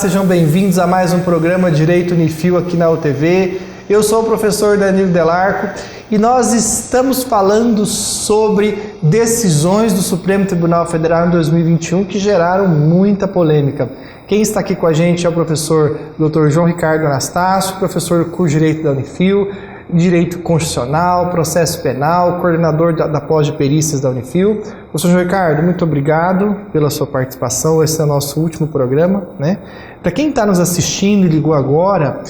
sejam bem-vindos a mais um programa Direito Unifil aqui na UTV. Eu sou o professor Danilo Delarco e nós estamos falando sobre decisões do Supremo Tribunal Federal em 2021 que geraram muita polêmica. Quem está aqui com a gente é o professor Dr. João Ricardo Anastácio, professor do curso de Direito da Unifil, Direito Constitucional, Processo Penal, coordenador da pós de perícias da Unifil. Professor João Ricardo, muito obrigado pela sua participação. Esse é o nosso último programa, né? Para quem está nos assistindo e ligou agora,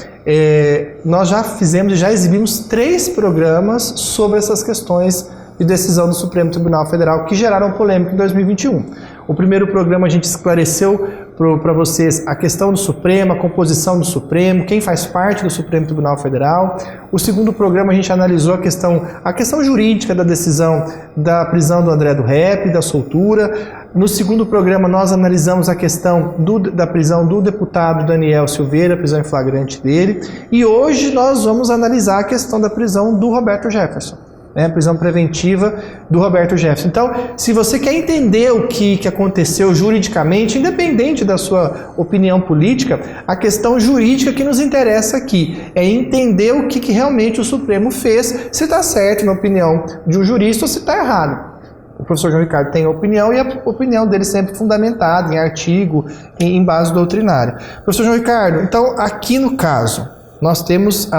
nós já fizemos e já exibimos 3 programas sobre essas questões de decisão do Supremo Tribunal Federal que geraram polêmica em 2021. O primeiro programa a gente esclareceu para vocês a questão do Supremo, a composição do Supremo, quem faz parte do Supremo Tribunal Federal. O segundo programa a gente analisou a questão jurídica da decisão da prisão do André do Rep, da soltura. No segundo programa nós analisamos a questão da prisão do deputado Daniel Silveira, a prisão em flagrante dele. E hoje nós vamos analisar a questão da prisão do Roberto Jefferson. A prisão preventiva do Roberto Jefferson. Então, se você quer entender o que aconteceu juridicamente, independente da sua opinião política, a questão jurídica que nos interessa aqui é entender o que realmente o Supremo fez, se está certo na opinião de um jurista ou se está errado. O professor João Ricardo tem a opinião e a opinião dele sempre fundamentada em artigo, em base doutrinária. Professor João Ricardo, então aqui no caso nós tivemos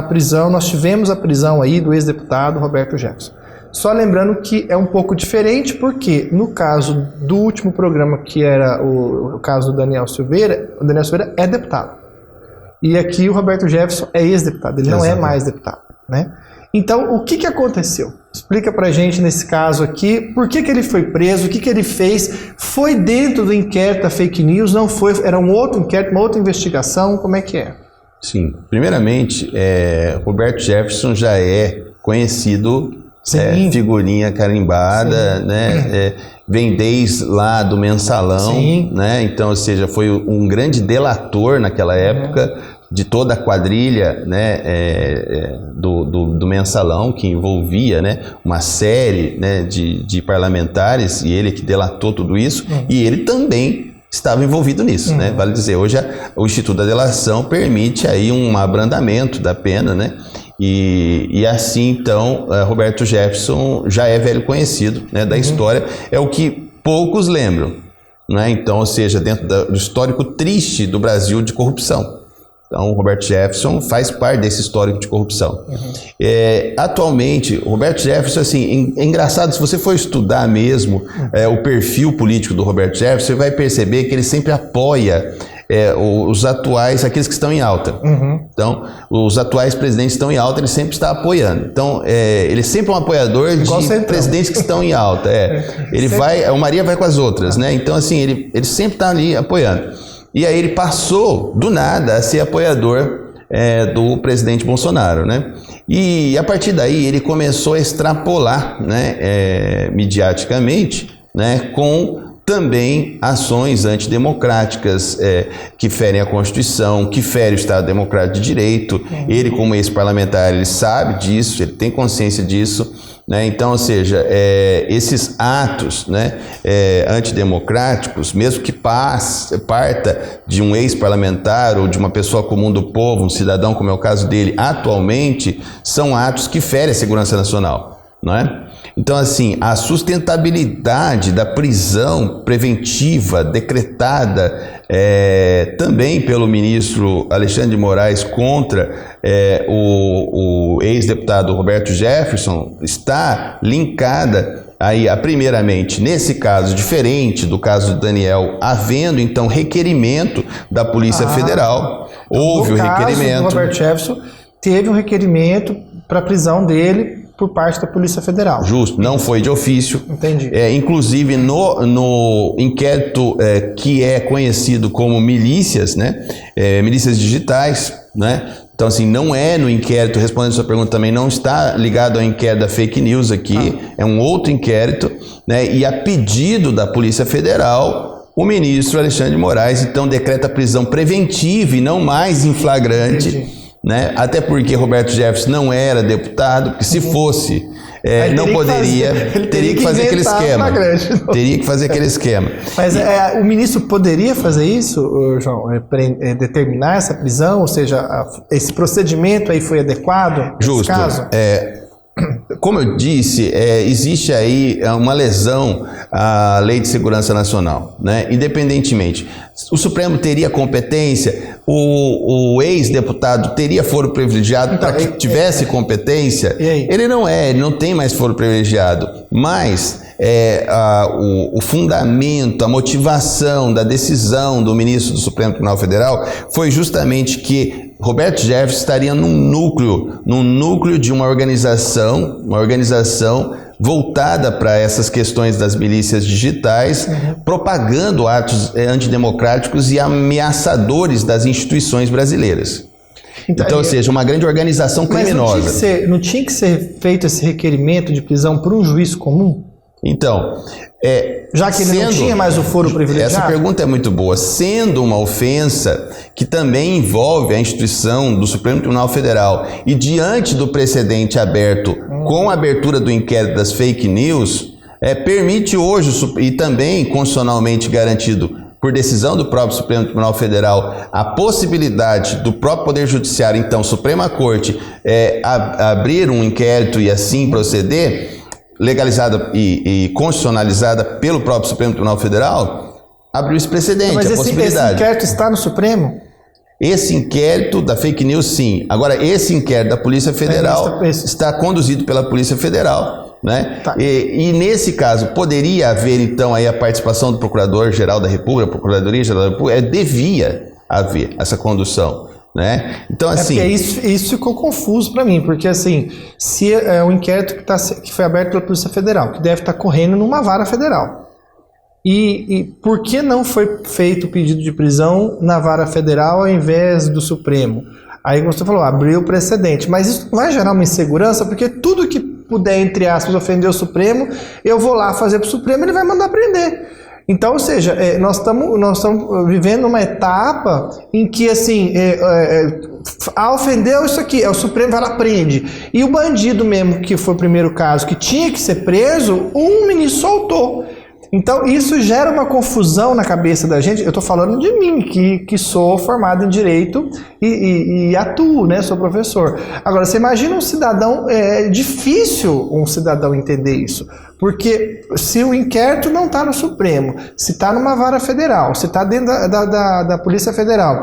a prisão aí do ex-deputado Roberto Jefferson. Só lembrando que é um pouco diferente, porque no caso do último programa, que era o caso do Daniel Silveira, o Daniel Silveira é deputado. E aqui o Roberto Jefferson é ex-deputado, ele não é mais deputado, né? Então, o que aconteceu? Explica pra gente nesse caso aqui, por que ele foi preso, o que ele fez, foi dentro do inquérito da fake news, não foi, era um outro inquérito, uma outra investigação, como é que é? Sim, primeiramente, Roberto Jefferson já é conhecido, figurinha carimbada, né? Vem desde lá do Mensalão, né? Então, ou seja, foi um grande delator naquela época de toda a quadrilha, né? Do Mensalão, que envolvia, né? Uma série, né? de parlamentares, e ele que delatou tudo isso, e ele também estava envolvido nisso, né? Vale dizer, hoje o Instituto da Delação permite aí um abrandamento da pena, né? E assim, então, Roberto Jefferson já é velho conhecido, né, da história, é o que poucos lembram, né? Então, ou seja, dentro do histórico triste do Brasil de corrupção. Então, o Roberto Jefferson faz parte desse histórico de corrupção. Atualmente, o Roberto Jefferson, assim, é engraçado, se você for estudar mesmo o perfil político do Roberto Jefferson, você vai perceber que ele sempre apoia os atuais, aqueles que estão em alta. Então, os atuais presidentes estão em alta, ele sempre está apoiando. Então, ele é sempre um apoiador de presidentes que estão em alta. Ele vai, o Maria vai com as outras, né? Então, assim, ele sempre está ali apoiando. E aí ele passou, do nada, a ser apoiador do presidente Bolsonaro, né? E a partir daí ele começou a extrapolar, né, midiaticamente, né, com também ações antidemocráticas que ferem a Constituição, que ferem o Estado Democrático de Direito. Ele, como ex-parlamentar, ele sabe disso, ele tem consciência disso, né? Então, ou seja, esses atos, né, antidemocráticos, mesmo que parta de um ex-parlamentar ou de uma pessoa comum do povo, um cidadão, como é o caso dele, atualmente, são atos que ferem a segurança nacional, não é? Então, assim, a sustentabilidade da prisão preventiva decretada também pelo ministro Alexandre de Moraes contra o ex-deputado Roberto Jefferson está linkada aí, primeiramente, nesse caso, diferente do caso do Daniel, havendo, então, requerimento da Polícia Federal. Houve o requerimento. No caso do Roberto Jefferson, teve um requerimento para a prisão dele por parte da Polícia Federal. Justo, não foi de ofício. Entendi. Inclusive no inquérito que é conhecido como milícias, né? Milícias digitais, né? Então, assim, não é no inquérito, respondendo a sua pergunta também, não está ligado ao inquérito da fake news aqui, é um outro inquérito, né? E a pedido da Polícia Federal, o ministro Alexandre de Moraes, então, decreta prisão preventiva e não mais em flagrante. Entendi. Né? Até porque Roberto Jefferson não era deputado, porque se fosse não poderia, teria que fazer aquele esquema. Teria que fazer aquele esquema. Mas o ministro poderia fazer isso, João? Determinar essa prisão? Ou seja, esse procedimento aí foi adequado? Justo. Nesse caso? Como eu disse, existe aí uma lesão à Lei de Segurança Nacional, né? Independentemente. O Supremo teria competência, o ex-deputado teria foro privilegiado para que tivesse competência? Ele não tem mais foro privilegiado, mas o fundamento, a motivação da decisão do ministro do Supremo Tribunal Federal foi justamente que Roberto Jefferson estaria num núcleo de uma organização voltada para essas questões das milícias digitais, propagando atos antidemocráticos e ameaçadores das instituições brasileiras. Então, ou seja, uma grande organização criminosa. Mas não tinha que ser feito esse requerimento de prisão por um juiz comum? Então, já que ele não tinha mais o foro privilegiado? Essa pergunta é muito boa. Sendo uma ofensa que também envolve a instituição do Supremo Tribunal Federal e diante do precedente aberto com a abertura do inquérito das fake news, permite hoje, e também constitucionalmente garantido por decisão do próprio Supremo Tribunal Federal, a possibilidade do próprio Poder Judiciário, então Suprema Corte, abrir um inquérito e assim proceder, legalizada e constitucionalizada pelo próprio Supremo Tribunal Federal, abriu esse precedente, mas a possibilidade. Esse inquérito está no Supremo? Esse inquérito da fake news, sim. Agora, esse inquérito da Polícia Federal está conduzido pela Polícia Federal, né? Tá. E nesse caso, poderia haver, então, aí a participação do Procurador-Geral da República, Procuradoria-Geral da República, devia haver essa condução, né? Então, assim... isso ficou confuso para mim, porque, assim, se é um inquérito que foi aberto pela Polícia Federal, que deve estar correndo numa vara federal, e por que não foi feito o pedido de prisão na vara federal ao invés do Supremo? Aí você falou, abriu o precedente, mas isso vai gerar uma insegurança, porque tudo que puder, entre aspas, ofender o Supremo, eu vou lá fazer para o Supremo, ele vai mandar prender. Então, ou seja, nós estamos vivendo uma etapa em que, assim, ofendeu isso aqui, o Supremo vai lá, prende. E o bandido mesmo, que foi o primeiro caso, que tinha que ser preso, um ministro soltou. Então, isso gera uma confusão na cabeça da gente. Eu estou falando de mim, que sou formado em Direito e atuo, né? Sou professor. Agora, você imagina um cidadão, é difícil um cidadão entender isso. Porque se o inquérito não está no Supremo, se está numa vara federal, se está dentro da Polícia Federal,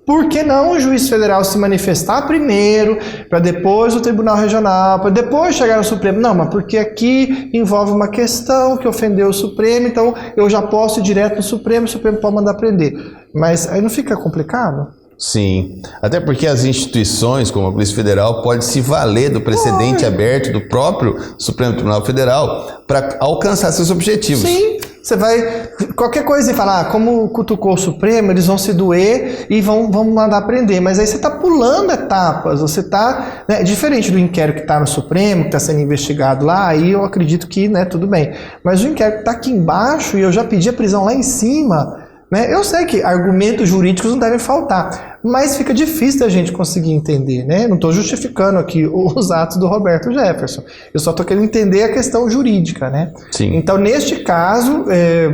por que não o juiz federal se manifestar primeiro, para depois o Tribunal Regional, para depois chegar no Supremo? Não, mas porque aqui envolve uma questão que ofendeu o Supremo, então eu já posso ir direto no Supremo, o Supremo pode mandar prender. Mas aí não fica complicado? Sim, até porque as instituições como a Polícia Federal podem se valer do precedente aberto do próprio Supremo Tribunal Federal para alcançar seus objetivos. Sim. Você vai, qualquer coisa e falar, como cutucou o Supremo, eles vão se doer e vão mandar prender. Mas aí você está pulando etapas, você está, né, diferente do inquérito que está no Supremo, que está sendo investigado lá, aí eu acredito que, né, tudo bem. Mas o inquérito está aqui embaixo e eu já pedi a prisão lá em cima, né? Eu sei que argumentos jurídicos não devem faltar, mas fica difícil da gente conseguir entender, né? Não estou justificando aqui os atos do Roberto Jefferson, eu só estou querendo entender a questão jurídica, né? Sim. Então, neste caso,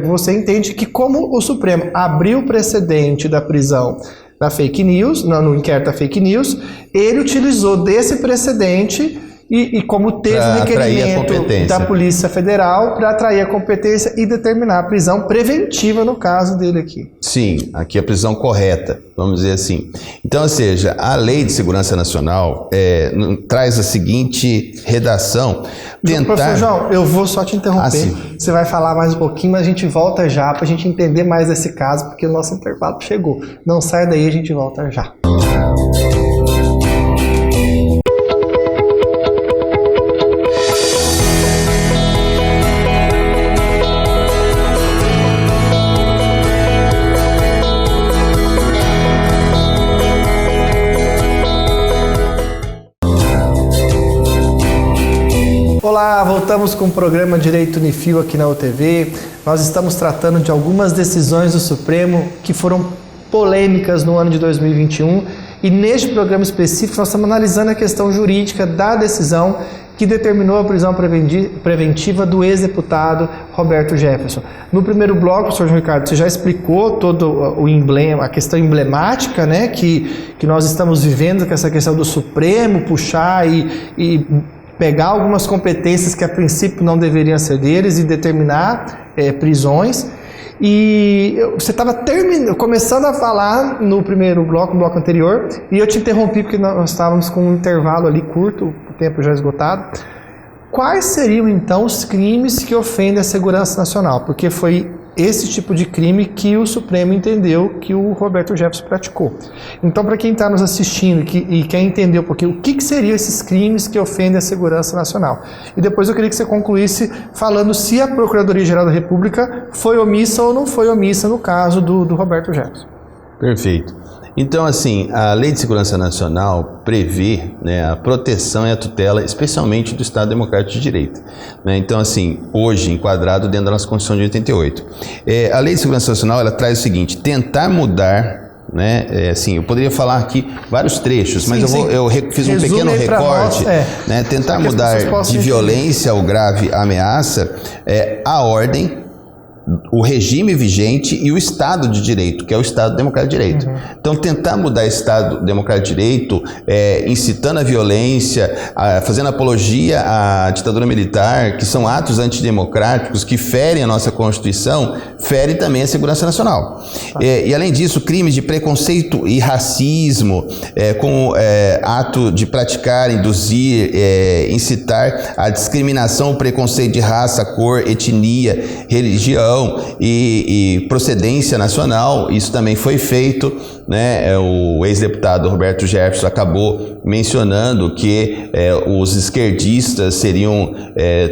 você entende que como o Supremo abriu o precedente da prisão da fake news, no inquérito da fake news, ele utilizou desse precedente e como teve um requerimento da Polícia Federal para atrair a competência e determinar a prisão preventiva no caso dele aqui. Sim, aqui a prisão correta, vamos dizer assim. Então, ou seja, a Lei de Segurança Nacional traz a seguinte redação. Professor João, eu vou só te interromper. Você vai falar mais um pouquinho, mas a gente volta já para a gente entender mais desse caso, porque o nosso intervalo chegou. Não sai daí, a gente volta já. Olá, voltamos com o programa Direito Unifil aqui na UTV. Nós estamos tratando de algumas decisões do Supremo que foram polêmicas no ano de 2021 e neste programa específico nós estamos analisando a questão jurídica da decisão que determinou a prisão preventiva do ex-deputado Roberto Jefferson. No primeiro bloco, professor João Ricardo, você já explicou todo o emblema, a questão emblemática, né, que nós estamos vivendo, com essa questão do Supremo puxar e pegar algumas competências que a princípio não deveriam ser deles e determinar prisões. E você estava começando a falar no primeiro bloco, no bloco anterior, e eu te interrompi porque nós estávamos com um intervalo ali curto, o tempo já esgotado. Quais seriam então os crimes que ofendem a segurança nacional? Porque foi esse tipo de crime que o Supremo entendeu que o Roberto Jefferson praticou. Então, para quem está nos assistindo e quer entender um pouquinho o que seriam esses crimes que ofendem a segurança nacional. E depois eu queria que você concluísse falando se a Procuradoria-Geral da República foi omissa ou não foi omissa no caso do Roberto Jefferson. Perfeito. Então, assim, a Lei de Segurança Nacional prevê, né, a proteção e a tutela, especialmente do Estado Democrático de Direito. Né? Então, assim, hoje, enquadrado dentro da nossa Constituição de 88. A Lei de Segurança Nacional, ela traz o seguinte: tentar mudar, né, assim, eu poderia falar aqui vários trechos, mas eu fiz um pequeno recorte, né, tentar mudar de violência ou grave ameaça a ordem, o regime vigente e o Estado de Direito, que é o Estado Democrático de Direito. Então, tentar mudar esse Estado Democrático de Direito, incitando a violência, fazendo apologia à ditadura militar, que são atos antidemocráticos, que ferem a nossa Constituição, fere também a segurança nacional. E além disso, crimes de preconceito e racismo, com ato de praticar, induzir, incitar a discriminação, o preconceito de raça, cor, etnia, religião, e procedência nacional, isso também foi feito, né? O ex-deputado Roberto Jefferson acabou mencionando que os esquerdistas seriam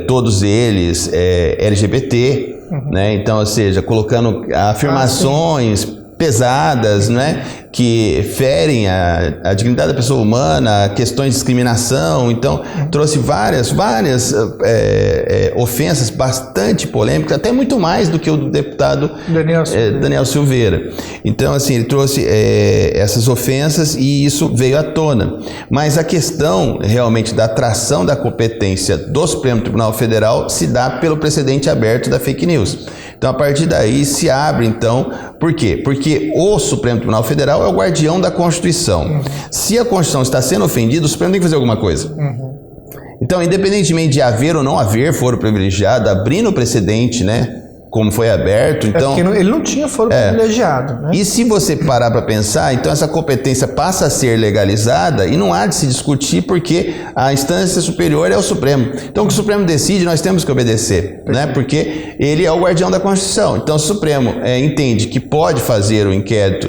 todos eles LGBT, né? Então, ou seja, colocando afirmações pesadas, né, que ferem a dignidade da pessoa humana, questões de discriminação. Então, trouxe várias ofensas bastante polêmicas, até muito mais do que o do deputado Daniel Silveira. Então, assim, ele trouxe essas ofensas e isso veio à tona. Mas a questão, realmente, da atração da competência do Supremo Tribunal Federal se dá pelo precedente aberto da fake news. Então, a partir daí se abre, então, por quê? Porque o Supremo Tribunal Federal é o guardião da Constituição. Se a Constituição está sendo ofendida, o Supremo tem que fazer alguma coisa. Então, independentemente de haver ou não haver foro privilegiado, abrindo o precedente, né, como foi aberto, então... porque ele não tinha foro privilegiado, né? E se você parar para pensar, então essa competência passa a ser legalizada e não há de se discutir porque a instância superior é o Supremo. Então o que o Supremo decide, nós temos que obedecer, né? Porque ele é o guardião da Constituição. Então o Supremo entende que pode fazer o inquérito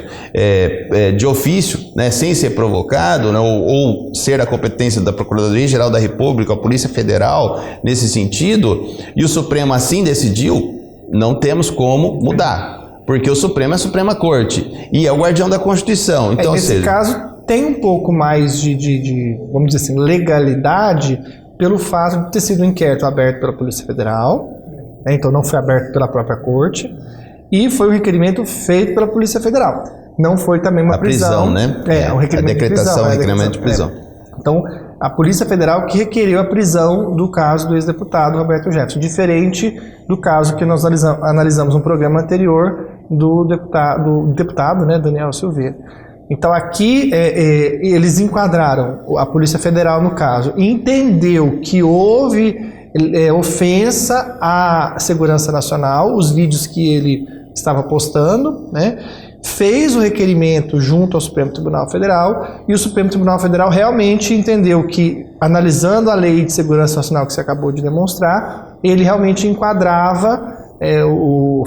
de ofício, né, sem ser provocado, né, ou ser a competência da Procuradoria-Geral da República, a Polícia Federal, nesse sentido, e o Supremo assim decidiu, não temos como mudar, porque o Supremo é a Suprema Corte e é o guardião da Constituição. Então, nesse caso, tem um pouco mais de, vamos dizer assim, legalidade pelo fato de ter sido um inquérito aberto pela Polícia Federal, né, então não foi aberto pela própria Corte, e foi um requerimento feito pela Polícia Federal. Não foi também uma prisão, né? Um requerimento a decretação, de prisão, requerimento de prisão. Então, a Polícia Federal que requeriu a prisão do caso do ex-deputado Roberto Jefferson, diferente do caso que nós analisamos no programa anterior do deputado, né, Daniel Silveira. Então aqui eles enquadraram a Polícia Federal no caso, entendeu que houve ofensa à segurança nacional, os vídeos que ele estava postando, né? Fez o requerimento junto ao Supremo Tribunal Federal e o Supremo Tribunal Federal realmente entendeu que, analisando a Lei de Segurança Nacional que você acabou de demonstrar, ele realmente enquadrava,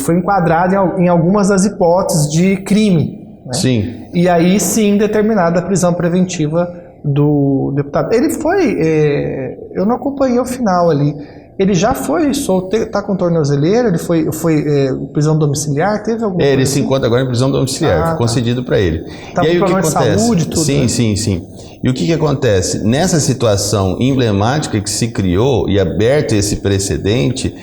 foi enquadrado em algumas das hipóteses de crime. Né? Sim. E aí sim determinada a prisão preventiva do deputado. Ele foi, eu não acompanhei o final ali, ele já foi solto, está com tornozeleira, ele foi prisão domiciliar, teve alguma coisa ele assim? se encontra agora em prisão domiciliar, foi concedido para ele. Tá, e aí o que acontece? Saúde, tudo, sim, né? sim. E o que acontece? Nessa situação emblemática que se criou e aberto esse precedente,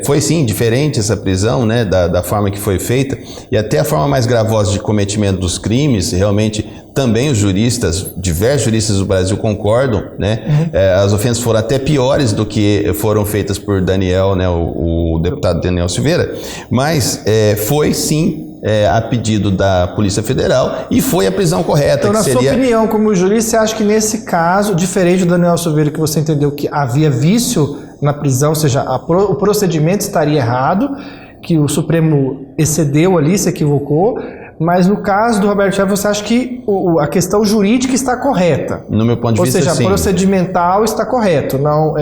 foi sim diferente essa prisão, né, da forma que foi feita, e até a forma mais gravosa de cometimento dos crimes realmente também os juristas, diversos juristas do Brasil concordam, né? As ofensas foram até piores do que foram feitas por Daniel, né? O deputado Daniel Silveira, mas foi sim a pedido da Polícia Federal e foi a prisão correta. Então, na sua opinião, como jurista, você acha que nesse caso, diferente do Daniel Silveira, que você entendeu que havia vício na prisão, ou seja, o procedimento estaria errado, que o Supremo excedeu ali, se equivocou, mas no caso do Roberto Jefferson, você acha que a questão jurídica está correta? No meu ponto de vista, sim. Ou seja, procedimental está correto. Não,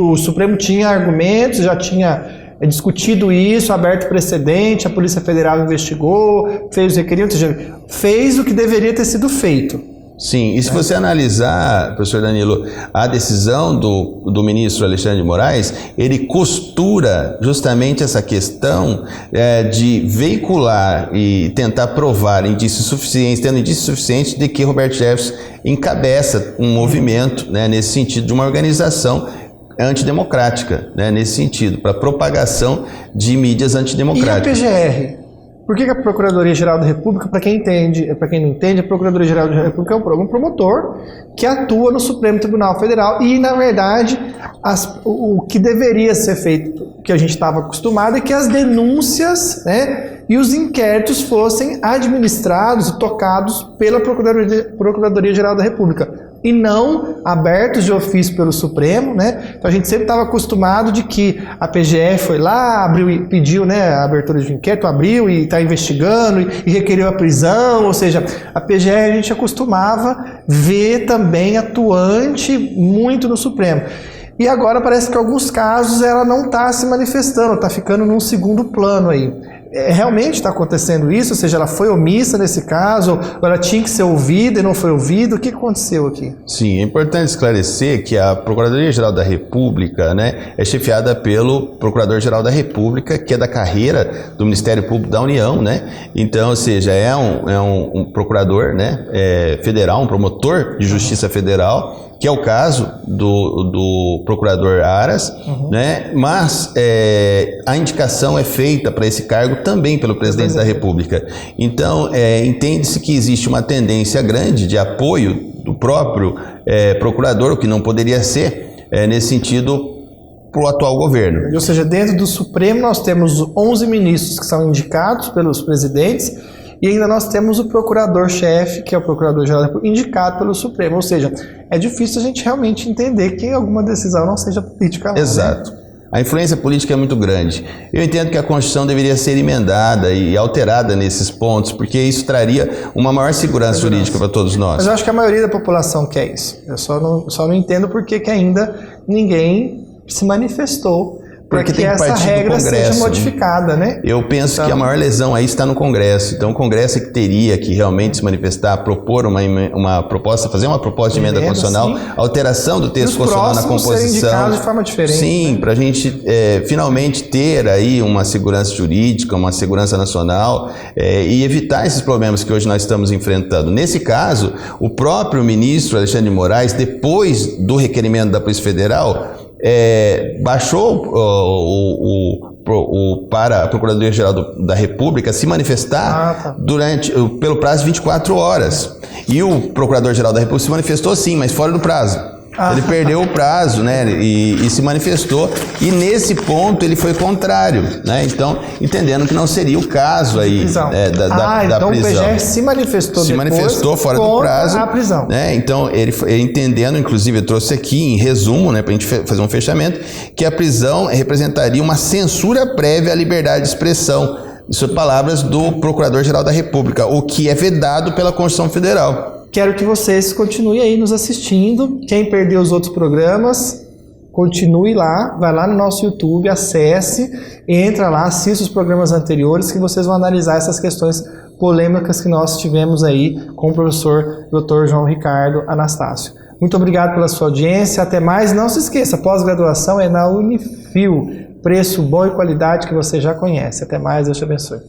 o Supremo tinha argumentos, já tinha discutido isso, aberto precedente, a Polícia Federal investigou, fez os requerimentos, ou seja, fez o que deveria ter sido feito. Sim, e se você analisar, professor Danilo, a decisão do ministro Alexandre de Moraes, ele costura justamente essa questão de veicular e tentar provar indícios suficientes, tendo indícios suficientes de que Roberto Jefferson encabeça um movimento, né, nesse sentido, de uma organização antidemocrática, né, nesse sentido, para propagação de mídias antidemocráticas. E a PGR? Por que a Procuradoria-Geral da República, para quem não entende, a Procuradoria-Geral da República é um promotor que atua no Supremo Tribunal Federal e, na verdade, o que deveria ser feito, que a gente estava acostumado, é que as denúncias, né, e os inquéritos fossem administrados e tocados pela Procuradoria-Geral da República e não abertos de ofício pelo Supremo, né? Então a gente sempre estava acostumado de que a PGF foi lá, abriu e pediu, né, a abertura de inquérito, abriu e está investigando e requeriu a prisão, ou seja, a PGF a gente acostumava ver também atuante muito no Supremo. E agora parece que em alguns casos ela não está se manifestando, está ficando num segundo plano aí. Realmente está acontecendo isso? Ou seja, ela foi omissa nesse caso? Ou ela tinha que ser ouvida e não foi ouvida? O que aconteceu aqui? Sim, é importante esclarecer que a Procuradoria-Geral da República, né, é chefiada pelo Procurador-Geral da República, que é da carreira do Ministério Público da União, né? Então, ou seja, é um procurador, né, federal, um promotor de justiça federal, que é o caso do procurador Aras, né? Mas a indicação é feita para esse cargo também pelo presidente da República. Então, entende-se que existe uma tendência grande de apoio do próprio procurador, o que não poderia ser, nesse sentido, para o atual governo. Ou seja, dentro do Supremo nós temos 11 ministros que são indicados pelos presidentes, e ainda nós temos o procurador-chefe, que é o procurador-geral indicado pelo Supremo. Ou seja, é difícil a gente realmente entender que alguma decisão não seja política. Exato. Né? A influência política é muito grande. Eu entendo que a Constituição deveria ser emendada e alterada nesses pontos, porque isso traria uma maior segurança jurídica para todos nós. Mas eu acho que a maioria da população quer isso. Eu só não entendo por que ainda ninguém se manifestou para que essa regra seja modificada, né? Eu penso que a maior lesão aí está no Congresso. Então, o Congresso é que teria que realmente se manifestar, propor uma proposta, fazer uma proposta de emenda constitucional, sim, alteração do texto constitucional na composição. De forma diferente. Sim, né? Para a gente finalmente ter aí uma segurança jurídica, uma segurança nacional e evitar esses problemas que hoje nós estamos enfrentando. Nesse caso, o próprio ministro Alexandre de Moraes, depois do requerimento da Polícia Federal, baixou para a Procuradoria-Geral da República se manifestar pelo prazo de 24 horas. E o Procurador-Geral da República se manifestou sim, mas fora do prazo. Ele perdeu o prazo, né, e se manifestou, e nesse ponto ele foi contrário, né, então, entendendo que não seria o caso aí da então prisão. O PGR se manifestou manifestou fora do prazo, a prisão. Né, então, ele entendendo, inclusive eu trouxe aqui em resumo, né, para a gente fazer um fechamento, que a prisão representaria uma censura prévia à liberdade de expressão. Isso é palavras do Procurador-Geral da República, o que é vedado pela Constituição Federal. Quero que vocês continuem aí nos assistindo. Quem perdeu os outros programas, continue lá, vai lá no nosso YouTube, acesse, entra lá, assista os programas anteriores que vocês vão analisar essas questões polêmicas que nós tivemos aí com o professor Dr. João Ricardo Anastácio. Muito obrigado pela sua audiência, até mais. Não se esqueça, pós-graduação é na Unifil, preço bom e qualidade que você já conhece. Até mais, Deus te abençoe.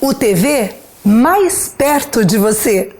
O TV mais perto de você.